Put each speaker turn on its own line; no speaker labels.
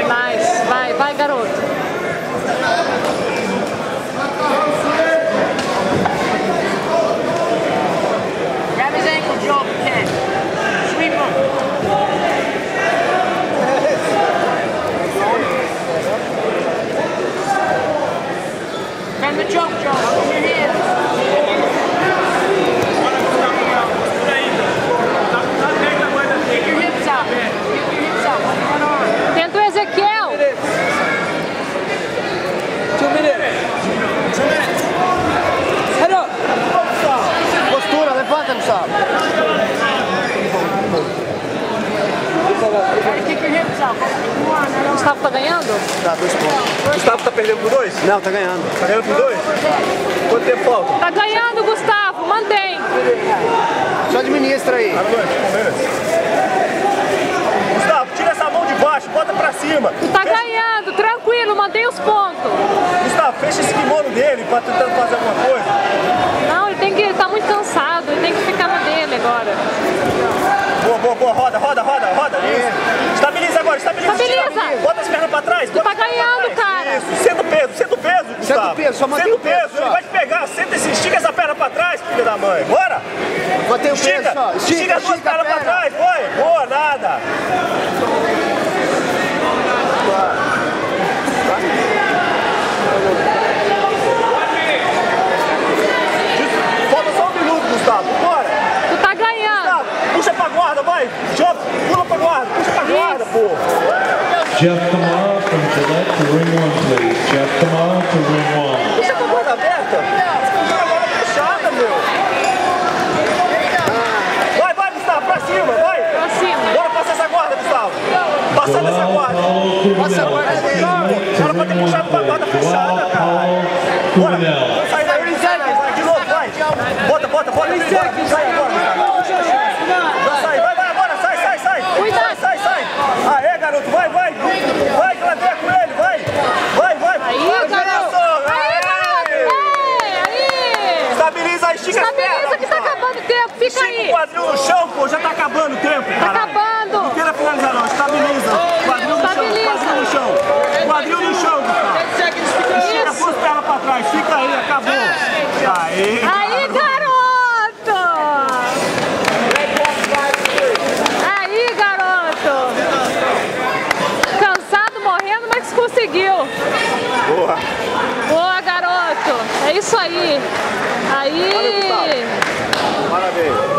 Nice. Vai, garoto.
Grab his ankle, Joe, if you can. Sweep him. Bend the choke, Joe. Open your hands. Kick your hips out. Kick your hips out. One arm.
Tenta o Ezequiel.
2 minutes. Head up. Postura, levanta, Gustavo.
Try to kick your hips out. Come on, that arm.
Gustavo tá ganhando?
Tá, 2 pontos.
Gustavo tá perdendo por 2?
Não, tá ganhando.
Tá ganhando por 2? Quanto tempo falta?
Tá ganhando, Gustavo. Mantém.
Só administra aí.
Gustavo, tira essa mão de baixo, bota pra cima.
Tu tá ganhando, tranquilo, mantém os pontos.
Gustavo, fecha esse kimono dele pra tentando fazer alguma coisa.
Não, ele tá muito cansado, ele tem que ficar na dele agora.
Boa, roda. Isso. Estabiliza agora, estabiliza. Bota as pernas pra trás.
Tu tá ganhando, cara.
Isso, senta o peso, Gustavo.
Senta o peso, só mantém
Senta
o peso,
ele
só.
vai te pegar, estica essa perna pra trás, filho da mãe. Bora!
Mantém o peso, só.
Estica as duas pernas pra trás, foi. Boa, nada. Falta só 1 minuto, Gustavo. Bora!
Tu tá ganhando.
Puxa pra guarda, vai! Pula pra guarda, puxa pra guarda, pô!
Jeff Kamara from Gillette to ring 1, please. Jeff Kamara to ring 1.
Puxa com a guarda aberta! Puxa a guarda fechada, meu! Vai, Gustavo, pra cima, vai!
Pra cima.
Bora passar essa guarda, Gustavo! Passando essa guarda!
Passa a guarda dele.
Era pra ter puxado com a guarda fechada, cara! Bora! Sai daí, vai, de novo, vai! Bota! Sai agora, Gustavo! Já sai, vai agora, sai!
Cuidado.
Sai! Aê, garoto, vai! Vai, Claudia, com ele, vai!
Aí, garoto. Aí.
Estabiliza aí, estica as pernas!
Estabiliza que tá acabando o tempo, fica
Estica o
aí.
quadril no chão, pô, já tá acabando o tempo,
Tá
caralho.
acabando.
Não queira finalizar não, estabiliza. Quadril no chão. Quadril no chão, Gustavo. Estica as duas pernas pra trás, fica aí, acabou.
Aí, garoto. Aí, garoto. Cansado, morrendo, mas conseguiu.
Boa.
Boa, garoto. É isso aí. Aí.
Parabéns.